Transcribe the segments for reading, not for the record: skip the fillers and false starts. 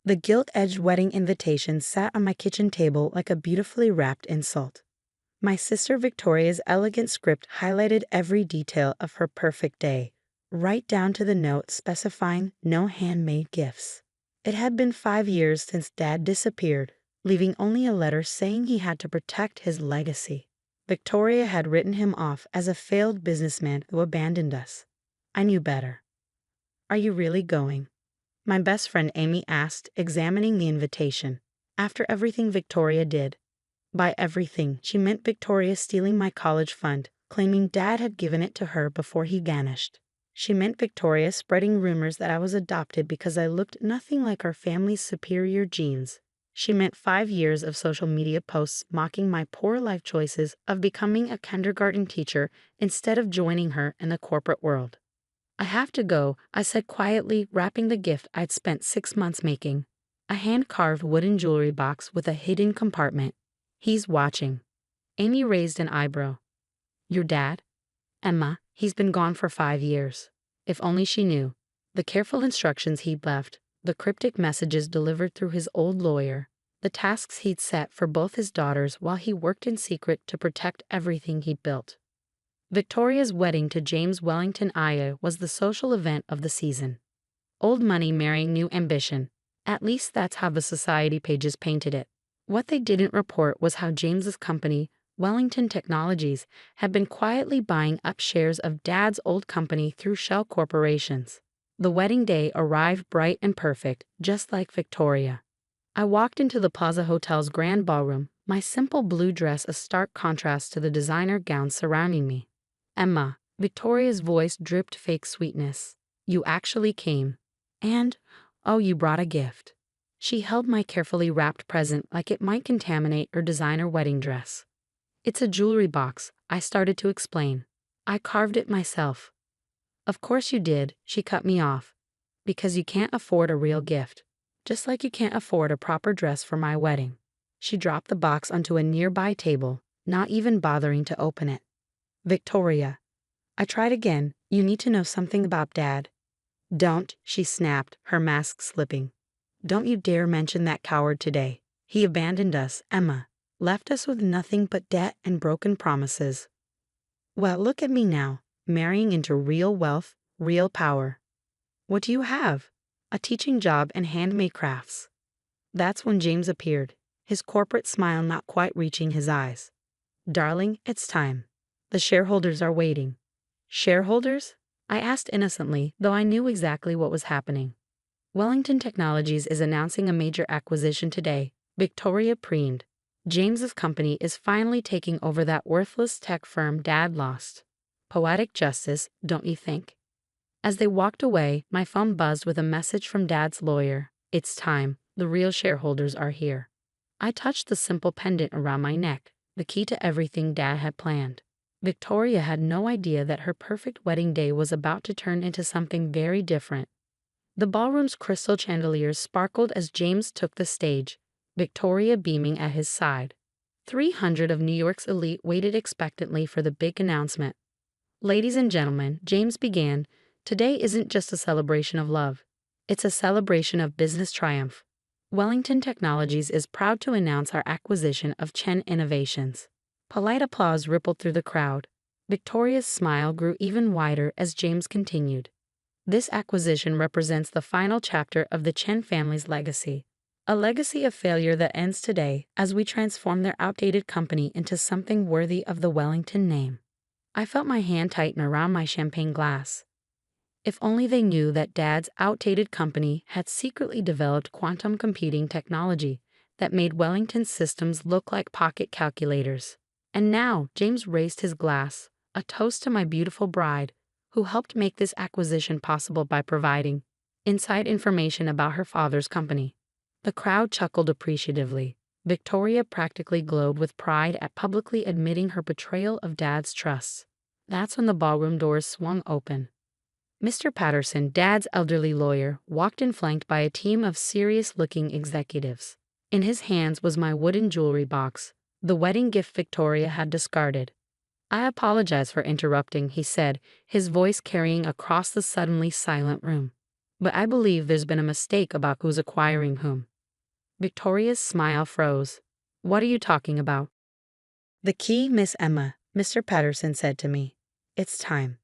The gilt-edged wedding invitation sat on my kitchen table like a beautifully wrapped insult. My sister Victoria's elegant script highlighted every detail of her perfect day, right down to the note specifying no handmade gifts. It had been 5 years since Dad disappeared, leaving only a letter saying he had to protect his legacy. Victoria had written him off as a failed businessman who abandoned us. I knew better. "Are you really going?" my best friend Amy asked, examining the invitation. After everything Victoria did. By everything, she meant Victoria stealing my college fund, claiming Dad had given it to her before he vanished. She meant Victoria spreading rumors that I was adopted because I looked nothing like our family's superior genes. She meant 5 years of social media posts mocking my poor life choices of becoming a kindergarten teacher instead of joining her in the corporate world. "I have to go," I said quietly, wrapping the gift I'd spent 6 months making. A hand-carved wooden jewelry box with a hidden compartment. "He's watching." Amy raised an eyebrow. "Your dad?" "Emma, he's been gone for 5 years." If only she knew. The careful instructions he'd left, the cryptic messages delivered through his old lawyer, the tasks he'd set for both his daughters while he worked in secret to protect everything he'd built. Victoria's wedding to James Wellington Aya was the social event of the season. Old money marrying new ambition. At least that's how the society pages painted it. What they didn't report was how James's company, Wellington Technologies, had been quietly buying up shares of Dad's old company through shell corporations. The wedding day arrived bright and perfect, just like Victoria. I walked into the Plaza Hotel's grand ballroom, my simple blue dress a stark contrast to the designer gowns surrounding me. "Emma," Victoria's voice dripped fake sweetness. "You actually came. And, oh, you brought a gift." She held my carefully wrapped present like it might contaminate her designer wedding dress. "It's a jewelry box," I started to explain. "I carved it myself." "Of course you did," she cut me off. "Because you can't afford a real gift. Just like you can't afford a proper dress for my wedding." She dropped the box onto a nearby table, not even bothering to open it. "Victoria." I tried again. "You need to know something about Dad." "Don't," she snapped, her mask slipping. "Don't you dare mention that coward today. He abandoned us, Emma. Left us with nothing but debt and broken promises. Well, look at me now, marrying into real wealth, real power. What do you have? A teaching job and handmade crafts." That's when James appeared, his corporate smile not quite reaching his eyes. "Darling, it's time. The shareholders are waiting." "Shareholders?" I asked innocently, though I knew exactly what was happening. "Wellington Technologies is announcing a major acquisition today," Victoria preened. "James's company is finally taking over that worthless tech firm Dad lost. Poetic justice, don't you think?" As they walked away, my phone buzzed with a message from Dad's lawyer. "It's time. The real shareholders are here." I touched the simple pendant around my neck, the key to everything Dad had planned. Victoria had no idea that her perfect wedding day was about to turn into something very different. The ballroom's crystal chandeliers sparkled as James took the stage, Victoria beaming at his side. 300 of New York's elite waited expectantly for the big announcement. "Ladies and gentlemen," James began, "today isn't just a celebration of love. It's a celebration of business triumph. Wellington Technologies is proud to announce our acquisition of Chen Innovations." Polite applause rippled through the crowd. Victoria's smile grew even wider as James continued. "This acquisition represents the final chapter of the Chen family's legacy. A legacy of failure that ends today as we transform their outdated company into something worthy of the Wellington name." I felt my hand tighten around my champagne glass. If only they knew that Dad's outdated company had secretly developed quantum computing technology that made Wellington's systems look like pocket calculators. And now James raised his glass, a toast to my beautiful bride, who helped make this acquisition possible by providing inside information about her father's company. The crowd chuckled appreciatively. Victoria practically glowed with pride at publicly admitting her betrayal of Dad's trust. That's when the ballroom doors swung open. Mr. Patterson, Dad's elderly lawyer, walked in flanked by a team of serious-looking executives. In his hands was my wooden jewelry box, the wedding gift Victoria had discarded. "I apologize for interrupting," he said, his voice carrying across the suddenly silent room. But I believe there's been a mistake about who's acquiring whom. Victoria's smile froze. What are you talking about? The key, Miss Emma, Mr. Patterson said to me. It's time.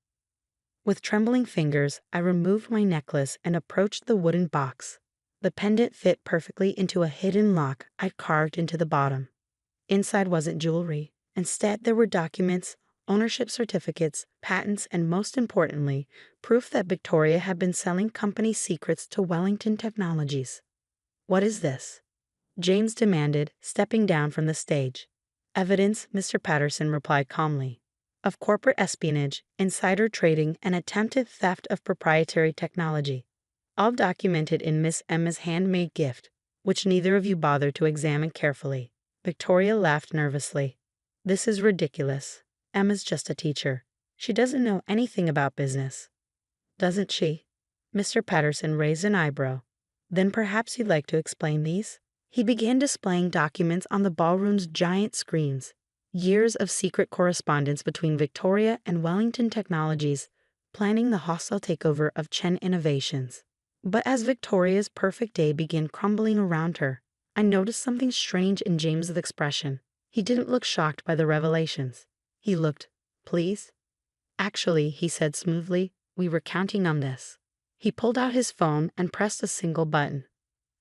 With trembling fingers, I removed my necklace and approached the wooden box. The pendant fit perfectly into a hidden lock I'd carved into the bottom. Inside wasn't jewelry. Instead, there were documents, ownership certificates, patents, and most importantly, proof that Victoria had been selling company secrets to Wellington Technologies. What is this? James demanded, stepping down from the stage. Evidence, Mr. Patterson replied calmly, of corporate espionage, insider trading, and attempted theft of proprietary technology, all documented in Miss Emma's handmade gift, which neither of you bothered to examine carefully. Victoria laughed nervously. This is ridiculous. Emma's just a teacher. She doesn't know anything about business. Doesn't she? Mr. Patterson raised an eyebrow. Then perhaps you'd like to explain these? He began displaying documents on the ballroom's giant screens. Years of secret correspondence between Victoria and Wellington Technologies, planning the hostile takeover of Chen Innovations. But as Victoria's perfect day began crumbling around her, I noticed something strange in James's expression. He didn't look shocked by the revelations. He looked, pleased. Actually, he said smoothly, we were counting on this. He pulled out his phone and pressed a single button.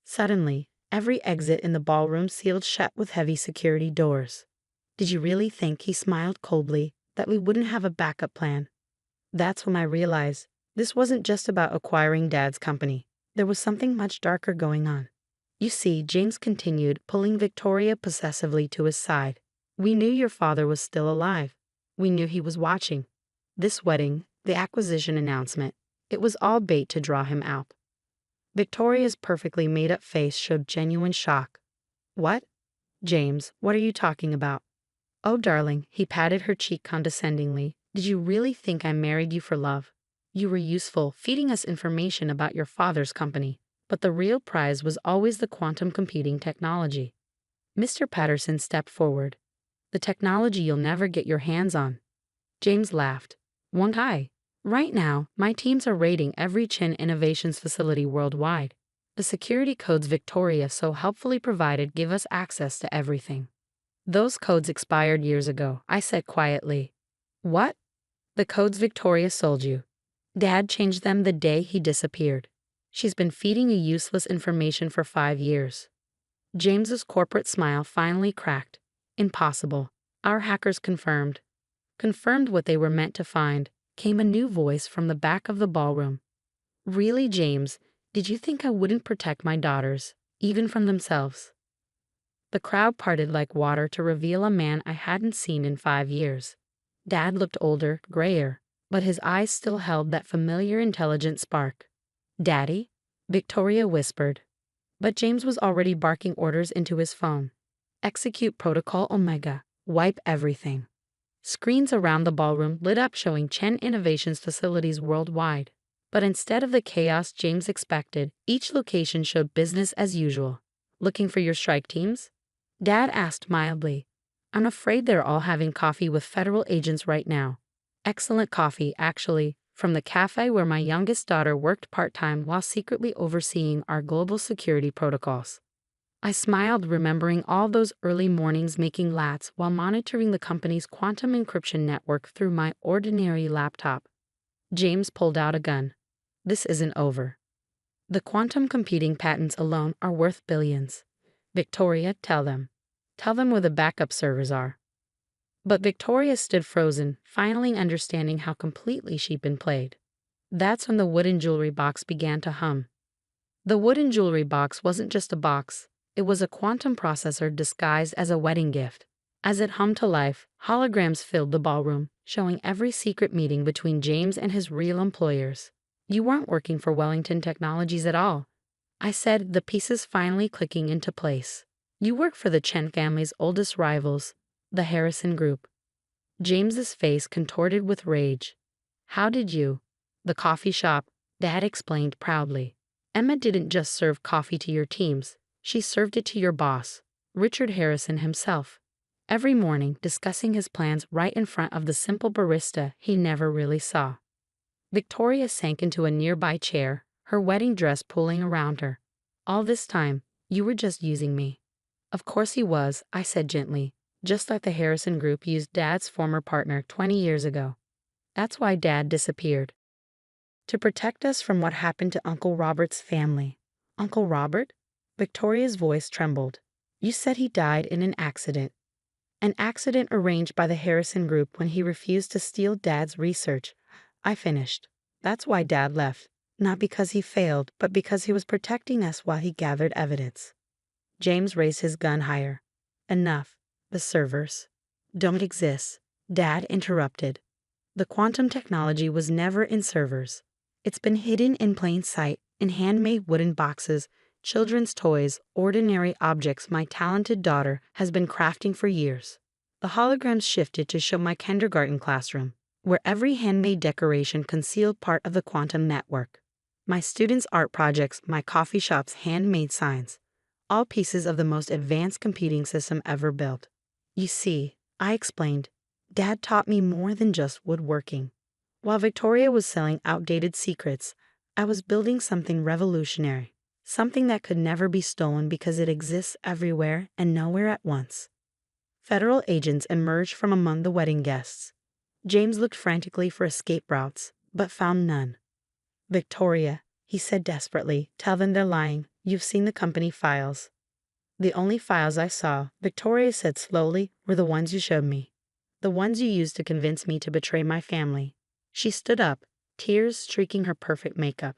Suddenly, every exit in the ballroom sealed shut with heavy security doors. Did you really think, he smiled coldly, that we wouldn't have a backup plan? That's when I realized this wasn't just about acquiring Dad's company. There was something much darker going on. You see, James continued, pulling Victoria possessively to his side. We knew your father was still alive. We knew he was watching. This wedding, the acquisition announcement, it was all bait to draw him out. Victoria's perfectly made-up face showed genuine shock. What? James, what are you talking about? Oh, darling, he patted her cheek condescendingly. Did you really think I married you for love? You were useful, feeding us information about your father's company. But the real prize was always the quantum computing technology. Mr. Patterson stepped forward. The technology you'll never get your hands on. James laughed. Won't I? Right now, my teams are raiding every Chen Innovations facility worldwide. The security codes Victoria so helpfully provided give us access to everything. Those codes expired years ago, I said quietly. What? The codes Victoria sold you. Dad changed them the day he disappeared. She's been feeding you useless information for 5 years. James's corporate smile finally cracked. Impossible. Our hackers confirmed. Confirmed what they were meant to find, came a new voice from the back of the ballroom. Really, James, did you think I wouldn't protect my daughters, even from themselves? The crowd parted like water to reveal a man I hadn't seen in 5 years. Dad looked older, grayer, but his eyes still held that familiar intelligent spark. Daddy? Victoria whispered. But James was already barking orders into his phone. Execute Protocol Omega. Wipe everything. Screens around the ballroom lit up showing Chen Innovations facilities worldwide. But instead of the chaos James expected, each location showed business as usual. Looking for your strike teams? Dad asked mildly. I'm afraid they're all having coffee with federal agents right now. Excellent coffee, actually, from the cafe where my youngest daughter worked part-time while secretly overseeing our global security protocols. I smiled, remembering all those early mornings making lattes while monitoring the company's quantum encryption network through my ordinary laptop. James pulled out a gun. This isn't over. The quantum computing patents alone are worth billions. Victoria, tell them. Tell them where the backup servers are. But Victoria stood frozen, finally understanding how completely she'd been played. That's when the wooden jewelry box began to hum. The wooden jewelry box wasn't just a box. It was a quantum processor disguised as a wedding gift. As it hummed to life, holograms filled the ballroom, showing every secret meeting between James and his real employers. You weren't working for Wellington Technologies at all, I said, the pieces finally clicking into place. You work for the Chen family's oldest rivals, the Harrison Group. James's face contorted with rage. How did you? The coffee shop, Dad explained proudly. Emma didn't just serve coffee to your teams, she served it to your boss, Richard Harrison himself. Every morning, discussing his plans right in front of the simple barista he never really saw. Victoria sank into a nearby chair, her wedding dress pulling around her. All this time, you were just using me. Of course he was, I said gently, just like the Harrison Group used Dad's former partner 20 years ago. That's why Dad disappeared. To protect us from what happened to Uncle Robert's family. Uncle Robert? Victoria's voice trembled. You said he died in an accident. An accident arranged by the Harrison Group when he refused to steal Dad's research. I finished. That's why Dad left. Not because he failed, but because he was protecting us while he gathered evidence. James raised his gun higher. Enough. The servers don't exist. Dad interrupted. The quantum technology was never in servers. It's been hidden in plain sight, in handmade wooden boxes, children's toys, ordinary objects my talented daughter has been crafting for years. The holograms shifted to show my kindergarten classroom, where every handmade decoration concealed part of the quantum network. My students' art projects, my coffee shop's handmade signs, all pieces of the most advanced computing system ever built. You see, I explained, Dad taught me more than just woodworking. While Victoria was selling outdated secrets, I was building something revolutionary, something that could never be stolen because it exists everywhere and nowhere at once. Federal agents emerged from among the wedding guests. James looked frantically for escape routes, but found none. Victoria, he said desperately, tell them they're lying. You've seen the company files. The only files I saw, Victoria said slowly, were the ones you showed me. The ones you used to convince me to betray my family. She stood up, tears streaking her perfect makeup.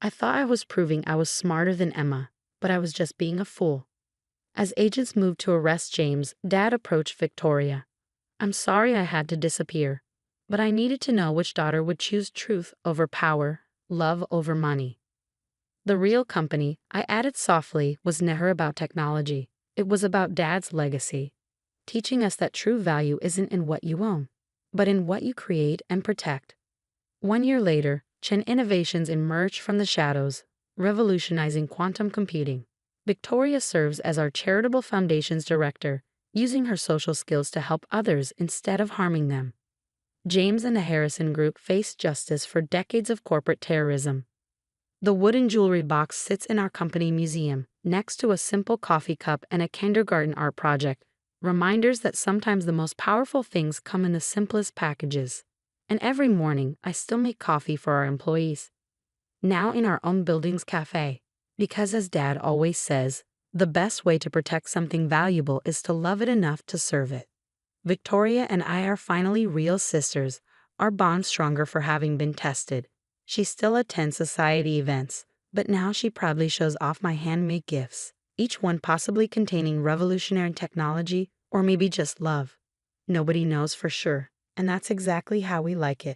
I thought I was proving I was smarter than Emma, but I was just being a fool. As agents moved to arrest James, Dad approached Victoria. I'm sorry I had to disappear, but I needed to know which daughter would choose truth over power, love over money. The real company, I added softly, was never about technology. It was about Dad's legacy, teaching us that true value isn't in what you own, but in what you create and protect. 1 year later, Chen Innovations emerged from the shadows, revolutionizing quantum computing. Victoria serves as our charitable foundation's director, using her social skills to help others instead of harming them. James and the Harrison Group faced justice for decades of corporate terrorism. The wooden jewelry box sits in our company museum, next to a simple coffee cup and a kindergarten art project, reminders that sometimes the most powerful things come in the simplest packages. And every morning, I still make coffee for our employees. Now in our own building's cafe. Because as Dad always says, the best way to protect something valuable is to love it enough to serve it. Victoria and I are finally real sisters, our bond stronger for having been tested. She still attends society events, but now she proudly shows off my handmade gifts, each one possibly containing revolutionary technology or maybe just love. Nobody knows for sure, and that's exactly how we like it.